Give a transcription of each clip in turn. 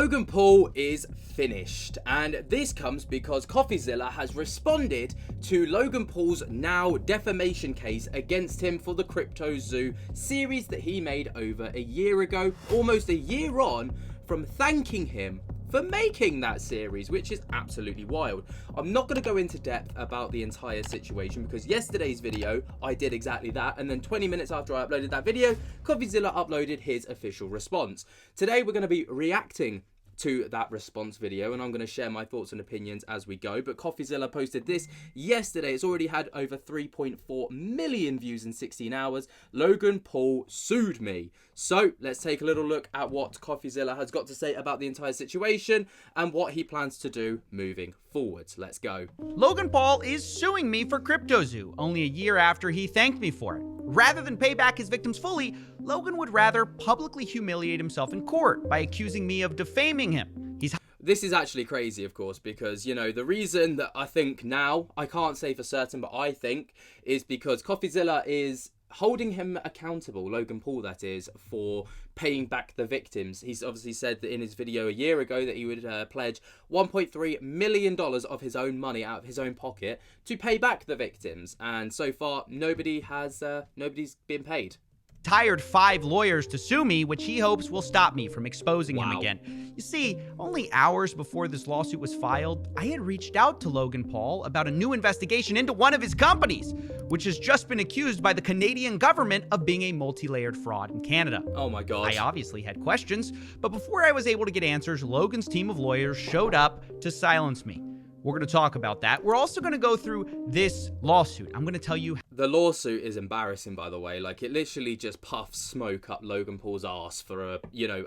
Logan Paul is finished, and this comes because CoffeeZilla has responded to Logan Paul's now defamation case against him for the Crypto Zoo series that he made over a year ago, almost a year on from thanking him for making that series, which is absolutely wild. I'm not going to go into depth about the entire situation because yesterday's video I did exactly that, and then 20 minutes after I uploaded that video, CoffeeZilla uploaded his official response. Today we're going to be reacting to that response video, and I'm going to share my thoughts and opinions as we go. But CoffeeZilla posted this yesterday. It's already had over 3.4 million views in 16 hours. Logan Paul sued me. So let's take a little look at what CoffeeZilla has got to say about the entire situation and what he plans to do moving forwards. Let's go. Logan Paul is suing me for Crypto Zoo only a year after he thanked me for it. Rather than pay back his victims fully, Logan would rather publicly humiliate himself in court by accusing me of defaming him. This is actually crazy, of course, because, you know, the reason that I think now, I can't say for certain, but I think, is because CoffeeZilla is holding him accountable, Logan Paul that is, for paying back the victims. He's obviously said that in his video a year ago that he would pledge $1.3 million of his own money out of his own pocket to pay back the victims, and so far nobody's been paid. Hired 5 lawyers to sue me, which he hopes will stop me from exposing him again. You see, only hours before this lawsuit was filed, I had reached out to Logan Paul about a new investigation into one of his companies, which has just been accused by the Canadian government of being a multi-layered fraud in Canada. Oh my gosh. I obviously had questions, but before I was able to get answers, Logan's team of lawyers showed up to silence me. We're going to talk about that. We're also going to go through this lawsuit. I'm going to tell you. The lawsuit is embarrassing, by the way. Like, it literally just puffs smoke up Logan Paul's ass for,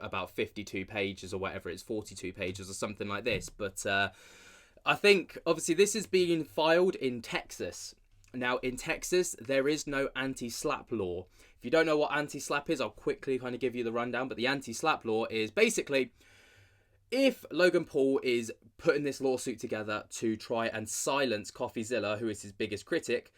about 52 pages or whatever. It's 42 pages or something like this. But I think, obviously, this is being filed in Texas. Now, in Texas, there is no anti-slap law. If you don't know what anti-slap is, I'll quickly kind of give you the rundown. But the anti-slap law is basically, if Logan Paul is putting this lawsuit together to try and silence CoffeeZilla, who is his biggest critic,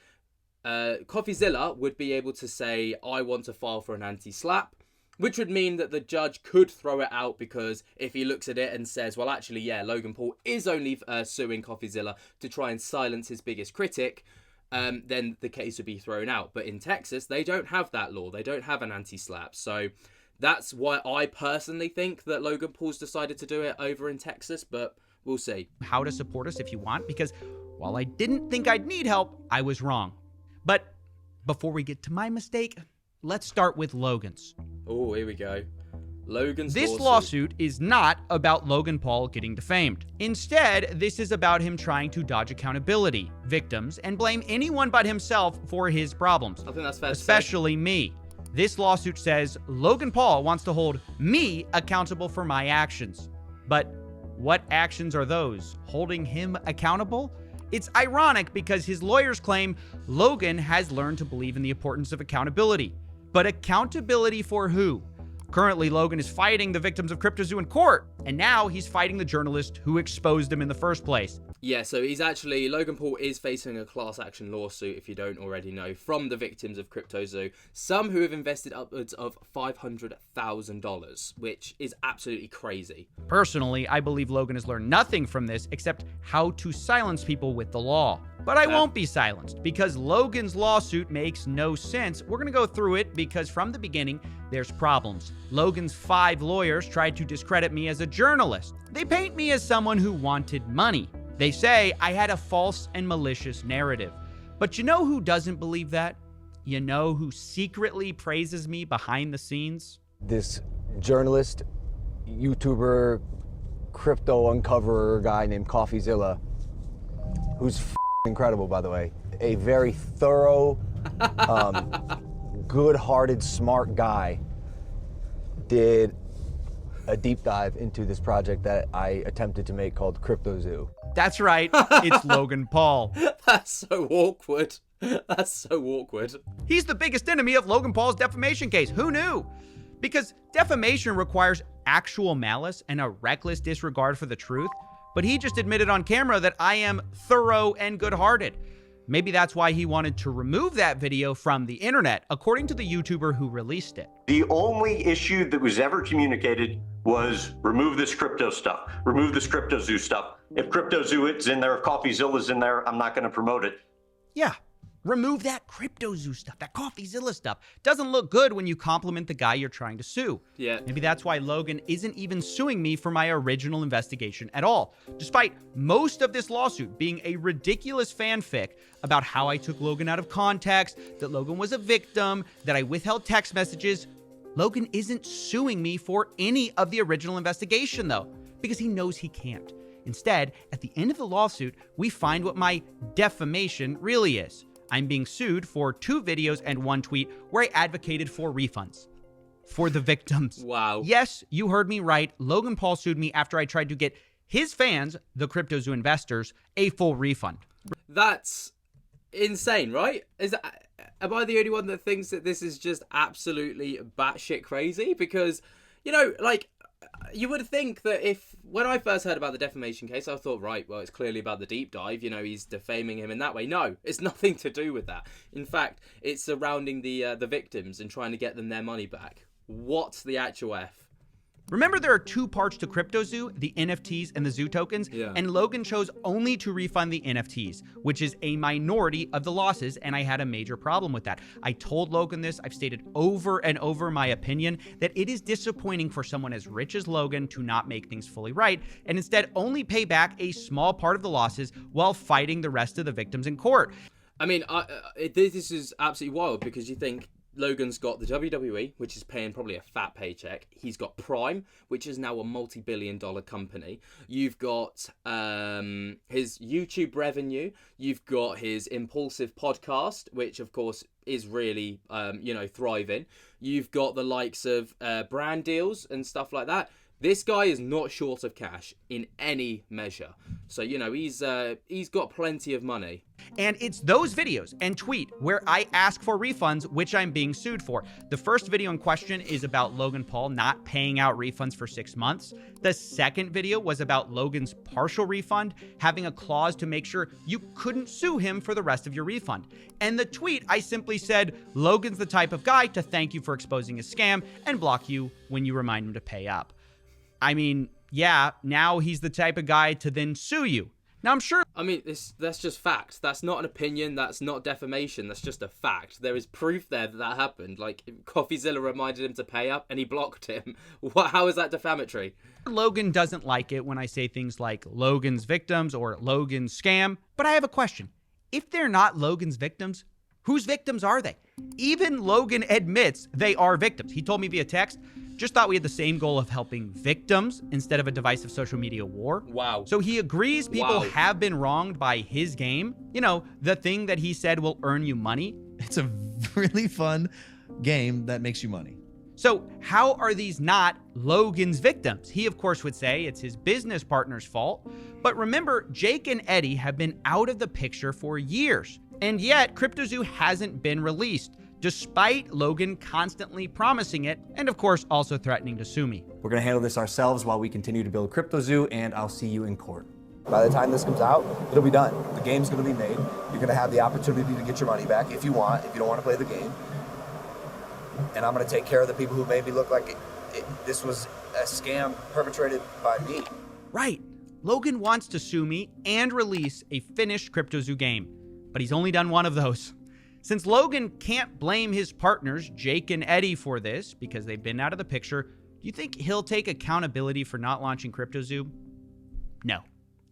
CoffeeZilla would be able to say, I want to file for an anti-slap, which would mean that the judge could throw it out, because if he looks at it and says, well, actually, yeah, Logan Paul is only suing CoffeeZilla to try and silence his biggest critic, then the case would be thrown out. But in Texas, they don't have that law. They don't have an anti-slap. So that's why I personally think that Logan Paul's decided to do it over in Texas, but we'll see. How to support us if you want, because while I didn't think I'd need help, I was wrong. But before we get to my mistake, let's start with Logan's. Oh, here we go. Logan's This lawsuit is not about Logan Paul getting defamed. Instead, this is about him trying to dodge accountability, victims, and blame anyone but himself for his problems. I think that's fair, especially me. This lawsuit says Logan Paul wants to hold me accountable for my actions. But what actions are those? Holding him accountable? It's ironic because his lawyers claim Logan has learned to believe in the importance of accountability. But accountability for who? Currently, Logan is fighting the victims of Crypto Zoo in court, and now he's fighting the journalist who exposed him in the first place. Yeah, so Logan Paul is facing a class action lawsuit, if you don't already know, from the victims of Crypto Zoo, some who have invested upwards of $500,000, which is absolutely crazy. Personally, I believe Logan has learned nothing from this except how to silence people with the law. But I won't be silenced because Logan's lawsuit makes no sense. We're going to go through it because from the beginning, there's problems. Logan's 5 lawyers tried to discredit me as a journalist. They paint me as someone who wanted money. They say I had a false and malicious narrative. But you know who doesn't believe that? You know who secretly praises me behind the scenes? This journalist, YouTuber, crypto uncoverer guy named CoffeeZilla, who's incredible, by the way. A very thorough, good-hearted, smart guy, did a deep dive into this project that I attempted to make called Crypto Zoo. That's right, it's Logan Paul. That's so awkward. That's so awkward. He's the biggest enemy of Logan Paul's defamation case. Who knew? Because defamation requires actual malice and a reckless disregard for the truth. But he just admitted on camera that I am thorough and good-hearted. Maybe that's why he wanted to remove that video from the internet, according to the YouTuber who released it. The only issue that was ever communicated was remove this crypto stuff, remove this CryptoZoo stuff. If CryptoZoo is in there, if CoffeeZilla is in there, I'm not going to promote it. Yeah, remove that CryptoZoo stuff, that CoffeeZilla stuff. Doesn't look good when you compliment the guy you're trying to sue. Yeah. Maybe that's why Logan isn't even suing me for my original investigation at all, despite most of this lawsuit being a ridiculous fanfic about how I took Logan out of context, that Logan was a victim, that I withheld text messages. Logan isn't suing me for any of the original investigation, though, because he knows he can't. Instead, at the end of the lawsuit, we find what my defamation really is. I'm being sued for 2 videos and 1 tweet where I advocated for refunds for the victims. Wow. Yes, you heard me right. Logan Paul sued me after I tried to get his fans, the CryptoZoo investors, a full refund. That's insane, right? Am I the only one that thinks that this is just absolutely batshit crazy? Because, you know, like, you would think that when I first heard about the defamation case, I thought, right, well, it's clearly about the deep dive. You know, he's defaming him in that way. No, it's nothing to do with that. In fact, it's surrounding the victims and trying to get them their money back. What's the actual F? Remember, there are 2 parts to CryptoZoo, the NFTs and the Zoo tokens, and Logan chose only to refund the NFTs, which is a minority of the losses, and I had a major problem with that. I told Logan this, I've stated over and over my opinion, that it is disappointing for someone as rich as Logan to not make things fully right, and instead only pay back a small part of the losses while fighting the rest of the victims in court. I mean, this is absolutely wild, because you think Logan's got the WWE, which is paying probably a fat paycheck. He's got Prime, which is now a multi-billion-dollar company. You've got his YouTube revenue. You've got his Impulsive podcast, which of course is really, thriving. You've got the likes of brand deals and stuff like that. This guy is not short of cash in any measure. So, you know, he's got plenty of money. And it's those videos and tweet where I ask for refunds, which I'm being sued for. The first video in question is about Logan Paul not paying out refunds for 6 months. The second video was about Logan's partial refund, having a clause to make sure you couldn't sue him for the rest of your refund. And the tweet, I simply said, Logan's the type of guy to thank you for exposing a scam and block you when you remind him to pay up. I mean, yeah, now he's the type of guy to then sue you. Now, I'm sure... I mean, that's just fact. That's not an opinion. That's not defamation. That's just a fact. There is proof there that happened. Like, CoffeeZilla reminded him to pay up and he blocked him. How is that defamatory? Logan doesn't like it when I say things like Logan's victims or Logan's scam. But I have a question. If they're not Logan's victims, whose victims are they? Even Logan admits they are victims. He told me via text, just thought we had the same goal of helping victims instead of a divisive social media war. Wow. So he agrees people have been wronged by his game. You know, the thing that he said will earn you money. It's a really fun game that makes you money. So how are these not Logan's victims? He, of course, would say it's his business partner's fault. But remember, Jake and Eddie have been out of the picture for years. And yet, CryptoZoo hasn't been released, despite Logan constantly promising it, and of course, also threatening to sue me. We're gonna handle this ourselves while we continue to build CryptoZoo, and I'll see you in court. By the time this comes out, it'll be done. The game's gonna be made. You're gonna have the opportunity to get your money back if you want, if you don't want to play the game. And I'm gonna take care of the people who made me look like this was a scam perpetrated by me. Right. Logan wants to sue me and release a finished CryptoZoo game, but he's only done one of those. Since Logan can't blame his partners, Jake and Eddie, for this because they've been out of the picture, do you think he'll take accountability for not launching CryptoZoo? No.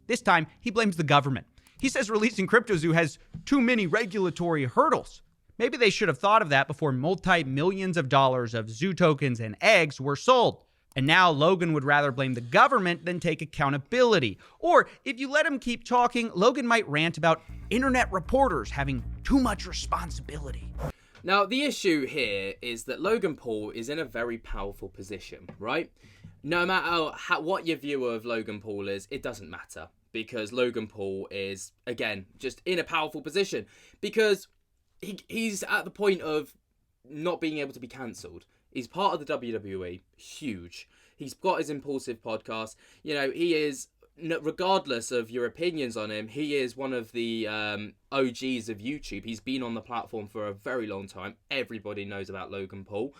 This time, he blames the government. He says releasing CryptoZoo has too many regulatory hurdles. Maybe they should have thought of that before multi-millions of dollars of Zoo tokens and eggs were sold. And now Logan would rather blame the government than take accountability. Or if you let him keep talking, Logan might rant about internet reporters having too much responsibility. Now, the issue here is that Logan Paul is in a very powerful position, right? No matter what your view of Logan Paul is, it doesn't matter. Because Logan Paul is, again, just in a powerful position. Because he's at the point of not being able to be cancelled. He's part of the WWE, huge. He's got his Impulsive podcast. You know, he is regardless of your opinions on him, he is one of the OGs of YouTube. He's been on the platform for a very long time. Everybody knows about Logan Paul,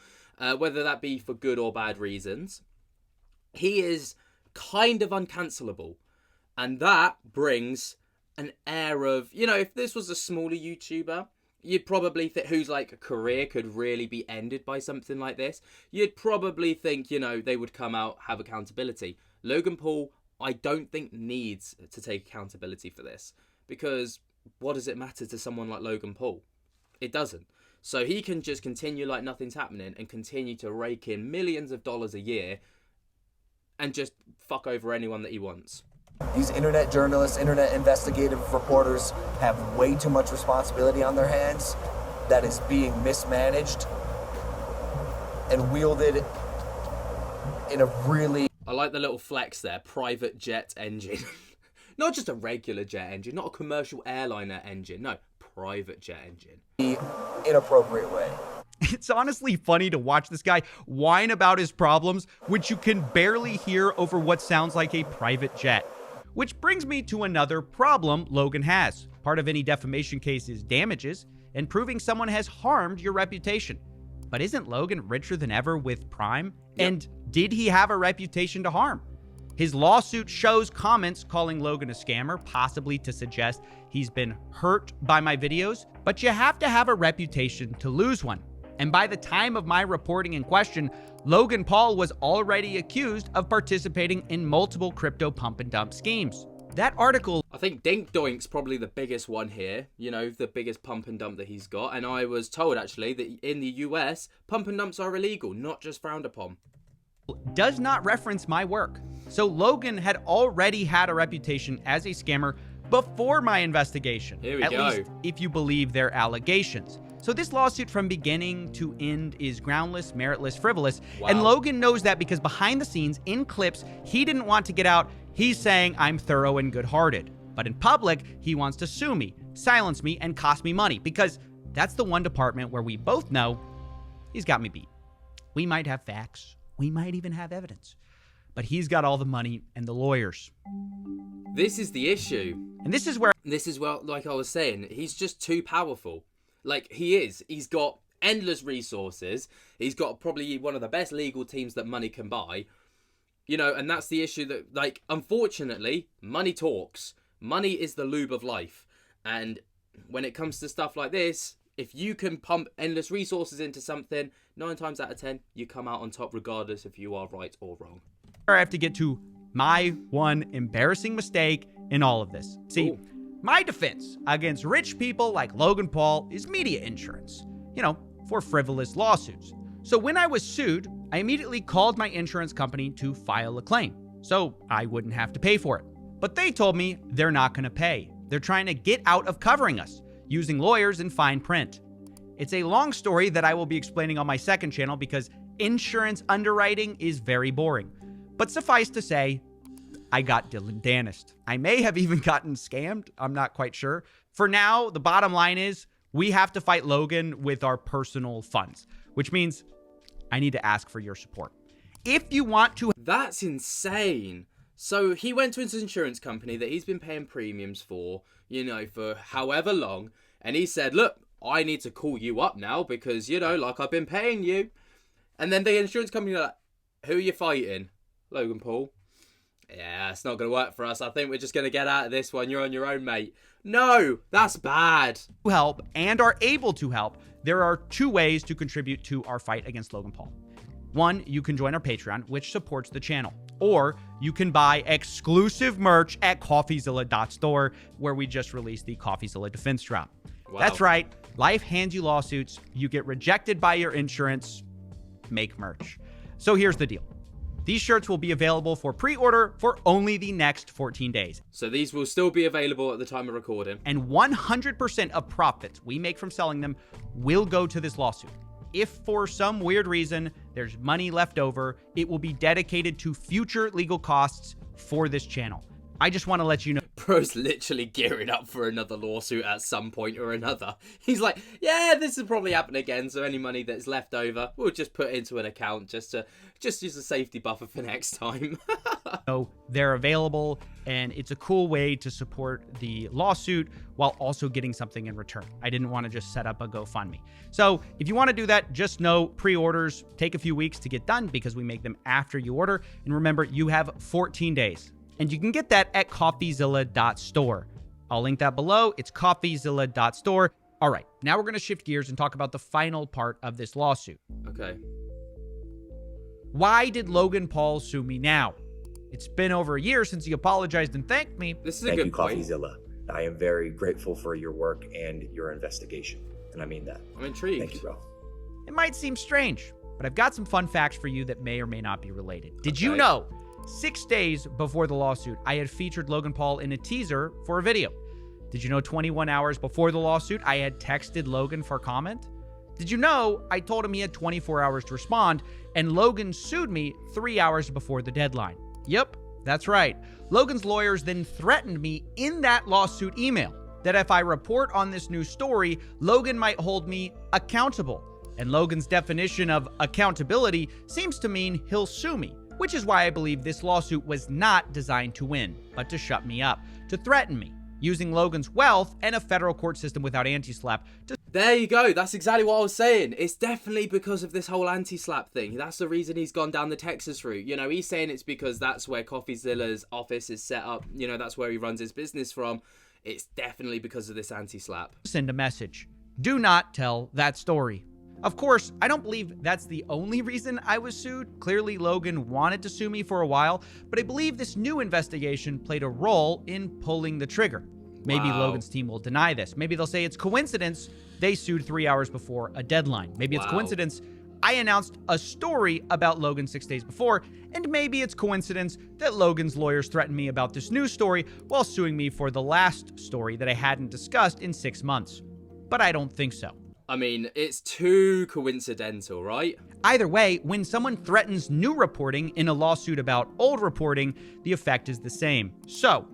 whether that be for good or bad reasons. He is kind of uncancelable, and that brings an air of, you know, if this was a smaller YouTuber, you'd probably think whose like career could really be ended by something like this, you'd probably think, you know, they would come out, have accountability. Logan Paul, I don't think needs to take accountability for this, because what does it matter to someone like Logan Paul? It doesn't. So he can just continue like nothing's happening and continue to rake in millions of dollars a year and just fuck over anyone that he wants. These internet journalists, internet investigative reporters have way too much responsibility on their hands that is being mismanaged and wielded in a really... I like the little flex there, private jet engine. Not just a regular jet engine, not a commercial airliner engine, no, private jet engine. inappropriate way. It's honestly funny to watch this guy whine about his problems, which you can barely hear over what sounds like a private jet. Which brings me to another problem Logan has. Part of any defamation case is damages, and proving someone has harmed your reputation. But isn't Logan richer than ever with Prime? Yep. And did he have a reputation to harm? His lawsuit shows comments calling Logan a scammer, possibly to suggest he's been hurt by my videos. But you have to have a reputation to lose one. And by the time of my reporting in question, Logan Paul was already accused of participating in multiple crypto pump and dump schemes. That article... I think Dink Doink's probably the biggest one here, you know, the biggest pump and dump that he's got. And I was told, actually, that in the US, pump and dumps are illegal, not just frowned upon. Does not reference my work. So Logan had already had a reputation as a scammer before my investigation. Here we go. At least if you believe their allegations. So this lawsuit from beginning to end is groundless, meritless, frivolous. Wow. And Logan knows that because behind the scenes, in clips he didn't want to get out, he's saying I'm thorough and good-hearted. But in public, he wants to sue me, silence me, and cost me money, because that's the one department where we both know he's got me beat. We might have facts. We might even have evidence. But he's got all the money and the lawyers. This is the issue. And this is where, like I was saying, he's just too powerful. Like, he is. He's got endless resources. He's got probably one of the best legal teams that money can buy. You know, and that's the issue that, like, unfortunately, money talks. Money is the lube of life. And when it comes to stuff like this, if you can pump endless resources into something, 9 times out of 10, you come out on top regardless if you are right or wrong. I have to get to my one embarrassing mistake in all of this. See, my defense against rich people like Logan Paul is media insurance, you know, for frivolous lawsuits. So when I was sued, I immediately called my insurance company to file a claim, so I wouldn't have to pay for it. But they told me they're not going to pay. They're trying to get out of covering us, using lawyers and fine print. It's a long story that I will be explaining on my second channel because insurance underwriting is very boring. But suffice to say, I got Dylan Danist. I may have even gotten scammed. I'm not quite sure. For now, the bottom line is we have to fight Logan with our personal funds, which means I need to ask for your support. If you want to... That's insane. So he went to his insurance company that he's been paying premiums for, you know, for however long. And he said, look, I need to call you up now because, you know, like I've been paying you. And then the insurance company like, who are you fighting? Logan Paul. Yeah, it's not going to work for us. I think we're just going to get out of this one. You're on your own, mate. No, that's bad. Help and are able to help. There are 2 ways to contribute to our fight against Logan Paul. 1, you can join our Patreon, which supports the channel. Or you can buy exclusive merch at CoffeeZilla.store, where we just released the CoffeeZilla Defense Drop. Wow. That's right. Life hands you lawsuits. You get rejected by your insurance. Make merch. So here's the deal. These shirts will be available for pre-order for only the next 14 days. So these will still be available at the time of recording. And 100% of profits we make from selling them will go to this lawsuit. If for some weird reason there's money left over, it will be dedicated to future legal costs for this channel. I just want to let you know. Bro's literally gearing up for another lawsuit at some point or another. He's like, yeah, this will probably happen again, so any money that's left over, we'll just put into an account just use a safety buffer for next time. So they're available, and it's a cool way to support the lawsuit while also getting something in return. I didn't want to just set up a GoFundMe. So if you want to do that, just know pre-orders take a few weeks to get done because we make them after you order. And remember, you have 14 days. And you can get that at coffeezilla.store. I'll link that below. It's coffeezilla.store. All right, now we're going to shift gears and talk about the final part of this lawsuit. Okay. Why did Logan Paul sue me now? It's been over a year since he apologized and thanked me. This is a Thank good you, point. CoffeeZilla. I am very grateful for your work and your investigation, and I mean that. I'm intrigued. Thank you, bro. It might seem strange, but I've got some fun facts for you that may or may not be related. Did you Okay. know 6 days before the lawsuit, I had featured Logan Paul in a teaser for a video? Did you know 21 hours before the lawsuit, I had texted Logan for comment? Did you know I told him he had 24 hours to respond, and Logan sued me 3 hours before the deadline? Yep, that's right. Logan's lawyers then threatened me in that lawsuit email that if I report on this new story, Logan might hold me accountable. And Logan's definition of accountability seems to mean he'll sue me, which is why I believe this lawsuit was not designed to win, but to shut me up, to threaten me, using Logan's wealth and a federal court system without anti-slap to... There you go. That's exactly what I was saying. It's definitely because of this whole anti-slap thing. That's the reason he's gone down the Texas route. You know, he's saying it's because that's where CoffeeZilla's office is set up. You know, that's where he runs his business from. It's definitely because of this anti-slap. send a message. Do not tell that story. Of course, I don't believe that's the only reason I was sued. Clearly, Logan wanted to sue me for a while, but I believe this new investigation played a role in pulling the trigger. Maybe Wow. Logan's team will deny this. Maybe they'll say it's coincidence they sued 3 hours before a deadline. Maybe it's Wow. coincidence I announced a story about Logan 6 days before, and maybe it's coincidence that Logan's lawyers threatened me about this new story while suing me for the last story that I hadn't discussed in 6 months. But I don't think so. I mean, it's too coincidental, right? Either way, when someone threatens new reporting in a lawsuit about old reporting, the effect is the same. So,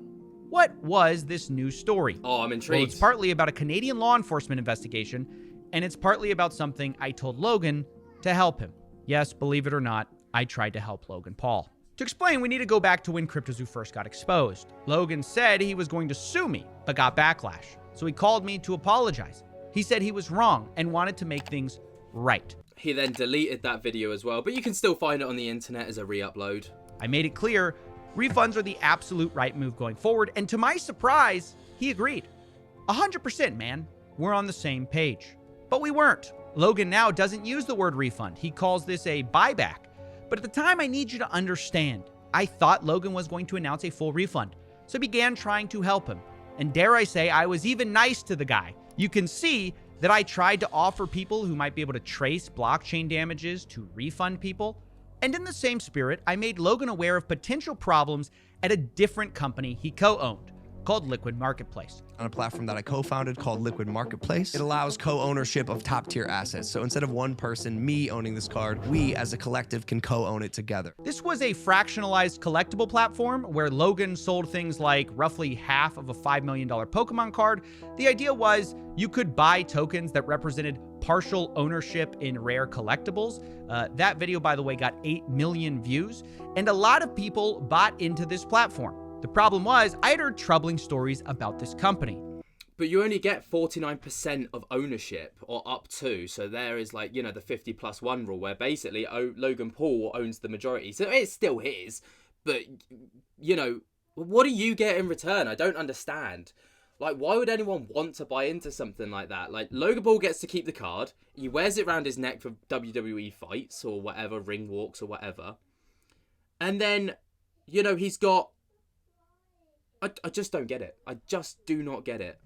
what was this new story? Oh, I'm Well, intrigued. it's partly about a Canadian law enforcement investigation, and it's partly about something I told Logan to help him. Yes, believe it or not, I tried to help Logan Paul. To explain, we need to go back to when CryptoZoo first got exposed. Logan said he was going to sue me, but got backlash. So he called me to apologize. He said he was wrong and wanted to make things right. He then deleted that video as well, but you can still find it on the internet as a re-upload. I made it clear refunds are the absolute right move going forward, and to my surprise, he agreed. 100%, man. We're on the same page. But we weren't. Logan now doesn't use the word refund. He calls this a buyback. But at the time, I need you to understand, I thought Logan was going to announce a full refund, so I began trying to help him. And dare I say, I was even nice to the guy. You can see that I tried to offer people who might be able to trace blockchain damages to refund people. And in the same spirit, I made Logan aware of potential problems at a different company he co-owned, called Liquid Marketplace. On a platform that I co-founded called Liquid Marketplace. It allows co-ownership of top-tier assets. So instead of one person, me owning this card, we as a collective can co-own it together. This was a fractionalized collectible platform where Logan sold things like roughly half of a $5 million Pokemon card. The idea was you could buy tokens that represented partial ownership in rare collectibles. That video, by the way, got 8 million views, and a lot of people bought into this platform. The problem was, I had heard troubling stories about this company. But you only get 49% of ownership, or up to. So there is like, you know, the 50+1 rule where basically Logan Paul owns the majority. So it's still his. But, you know, what do you get in return? I don't understand. Like, why would anyone want to buy into something like that? Like, Logan Paul gets to keep the card. He wears it around his neck for WWE fights or whatever, ring walks or whatever. And then, you know, he's got... I just don't get it. I just do not get it.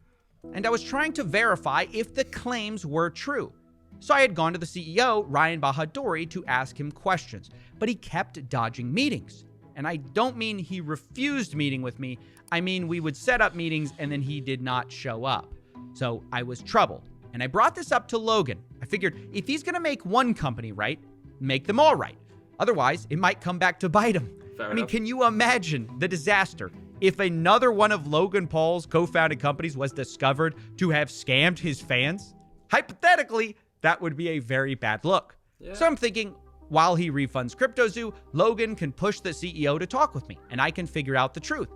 And I was trying to verify if the claims were true. So I had gone to the CEO, Ryan Bahadori, to ask him questions, but he kept dodging meetings. And I don't mean he refused meeting with me. I mean, we would set up meetings and then he did not show up. So I was troubled. And I brought this up to Logan. I figured if he's going to make one company right, make them all right. Otherwise, it might come back to bite him. Fair I mean, enough. can you imagine the disaster if another one of Logan Paul's co-founded companies was discovered to have scammed his fans? Hypothetically, that would be a very bad look. Yeah. So I'm thinking, while he refunds CryptoZoo, Logan can push the CEO to talk with me, and I can figure out the truth.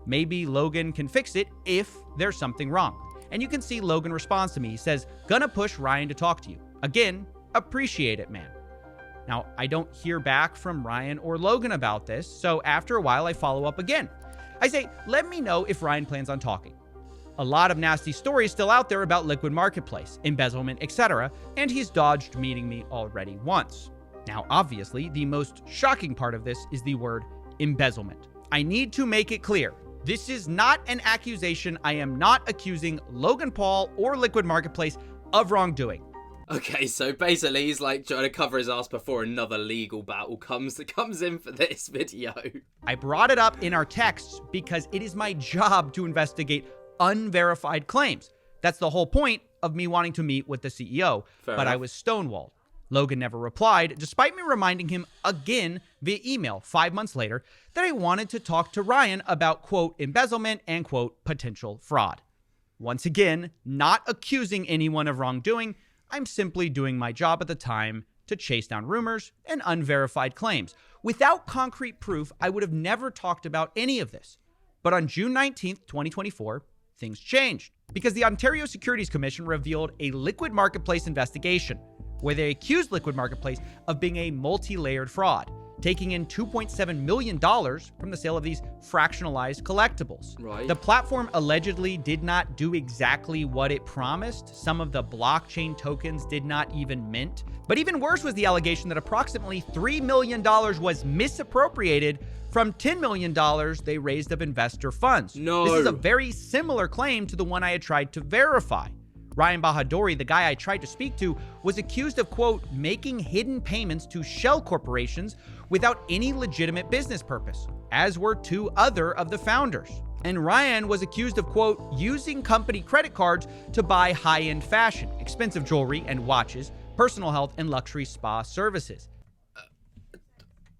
Maybe Logan can fix it if there's something wrong. And you can see Logan responds to me. He says, "Gonna push Ryan to talk to you. Again, appreciate it, man." Now, I don't hear back from Ryan or Logan about this, so after a while, I follow up again. I say, "Let me know if Ryan plans on talking." A lot of nasty stories still out there about Liquid Marketplace, embezzlement, etc., and he's dodged meeting me already once. Now, obviously, the most shocking part of this is the word embezzlement. I need to make it clear. This is not an accusation. I am not accusing Logan Paul or Liquid Marketplace of wrongdoing. Okay, so basically he's like trying to cover his ass before another legal battle comes in for this video. I brought it up in our texts because it is my job to investigate unverified claims. That's the whole point of me wanting to meet with the CEO, but I was stonewalled. Logan never replied, despite me reminding him again via email 5 months later that I wanted to talk to Ryan about, quote, embezzlement and, quote, potential fraud. Once again, not accusing anyone of wrongdoing, I'm simply doing my job at the time to chase down rumors and unverified claims. Without concrete proof, I would have never talked about any of this. But on June 19th, 2024, things changed because the Ontario Securities Commission revealed a Liquid Marketplace investigation where they accused Liquid Marketplace of being a multi-layered fraud, taking in $2.7 million from the sale of these fractionalized collectibles. Right. The platform allegedly did not do exactly what it promised. Some of the blockchain tokens did not even mint. But even worse was the allegation that approximately $3 million was misappropriated from $10 million they raised of investor funds. No. This is a very similar claim to the one I had tried to verify. Ryan Bahadouri, the guy I tried to speak to, was accused of, quote, making hidden payments to shell corporations without any legitimate business purpose, as were 2 other of the founders. And Ryan was accused of, quote, using company credit cards to buy high-end fashion, expensive jewelry and watches, personal health, and luxury spa services.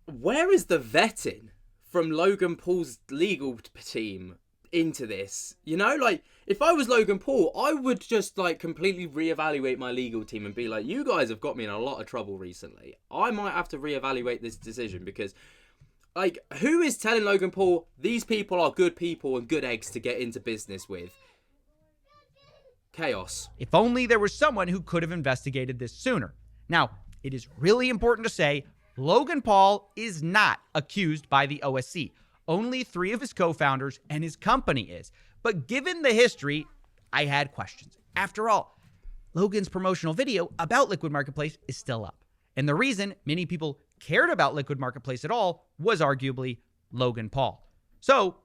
Where is the vetting from Logan Paul's legal team into this? You know, like, if I was Logan Paul, I would just like completely reevaluate my legal team and be like, you guys have got me in a lot of trouble recently. I might have to reevaluate this decision because, like, who is telling Logan Paul these people are good people and good eggs to get into business with? Chaos. If only there was someone who could have investigated this sooner. Now, it is really important to say Logan Paul is not accused by the OSC. Only 3 of his co-founders and his company is. But given the history, I had questions. After all, Logan's promotional video about Liquid Marketplace is still up. And the reason many people cared about Liquid Marketplace at all was arguably Logan Paul. So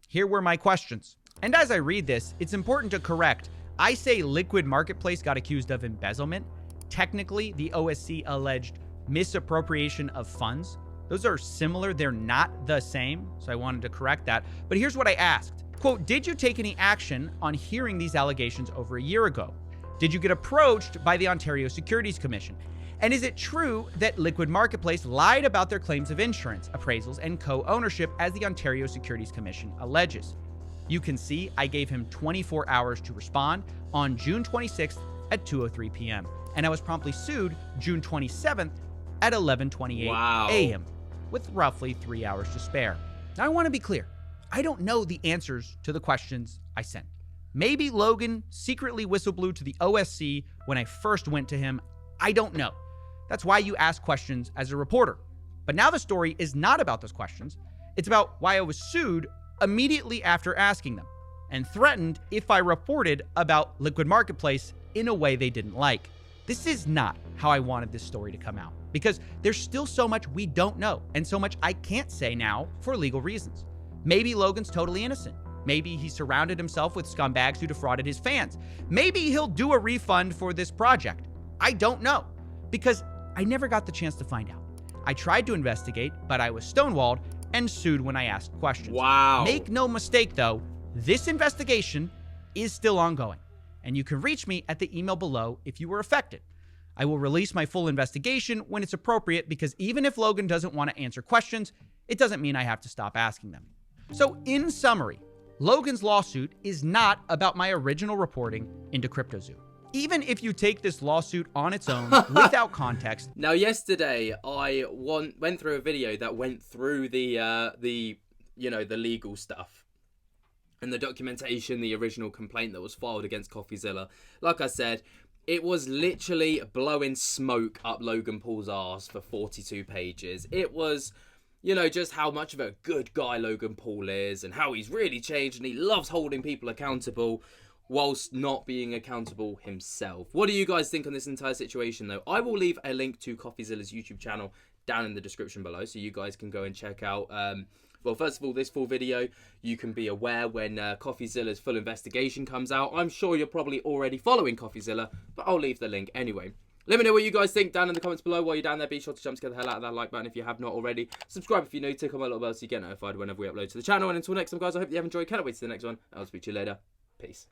here were my questions. And as I read this, it's important to correct. I say Liquid Marketplace got accused of embezzlement. Technically, the OSC alleged misappropriation of funds. Those are similar. They're not the same. So I wanted to correct that. But here's what I asked. Quote, did you take any action on hearing these allegations over a year ago? Did you get approached by the Ontario Securities Commission? And is it true that Liquid Marketplace lied about their claims of insurance, appraisals, and co-ownership as the Ontario Securities Commission alleges? You can see I gave him 24 hours to respond on June 26th at 2:03 p.m. And I was promptly sued June 27th at 11:28 a.m. with roughly 3 hours to spare. Now I want to be clear. I don't know the answers to the questions I sent. Maybe Logan secretly whistleblew to the OSC when I first went to him. I don't know. That's why you ask questions as a reporter. But now the story is not about those questions. It's about why I was sued immediately after asking them and threatened if I reported about Liquid Marketplace in a way they didn't like. This is not how I wanted this story to come out because there's still so much we don't know and so much I can't say now for legal reasons. Maybe Logan's totally innocent. Maybe he surrounded himself with scumbags who defrauded his fans. Maybe he'll do a refund for this project. I don't know because I never got the chance to find out. I tried to investigate, but I was stonewalled and sued when I asked questions. Wow. Make no mistake though, this investigation is still ongoing and you can reach me at the email below if you were affected. I will release my full investigation when it's appropriate because even if Logan doesn't want to answer questions, it doesn't mean I have to stop asking them. So in summary, Logan's lawsuit is not about my original reporting into CryptoZoo. Even if you take this lawsuit on its own without context. Now, yesterday I went through a video that went through the legal stuff and the documentation, the original complaint that was filed against CoffeeZilla. Like I said, it was literally blowing smoke up Logan Paul's arse for 42 pages. It was, just how much of a good guy Logan Paul is and how he's really changed and he loves holding people accountable whilst not being accountable himself. What do you guys think on this entire situation, though? I will leave a link to CoffeeZilla's YouTube channel down in the description below so you guys can go and check out, first of all, this full video. You can be aware when CoffeeZilla's full investigation comes out. I'm sure you're probably already following CoffeeZilla, but I'll leave the link anyway. Let me know what you guys think down in the comments below. While you're down there, be sure to jump to the hell out of that like button if you have not already. Subscribe if you're new, tick on my little bell so you get notified whenever we upload to the channel. And until next time, guys, I hope you have enjoyed. Cannot wait to the next one. I'll speak to you later. Peace.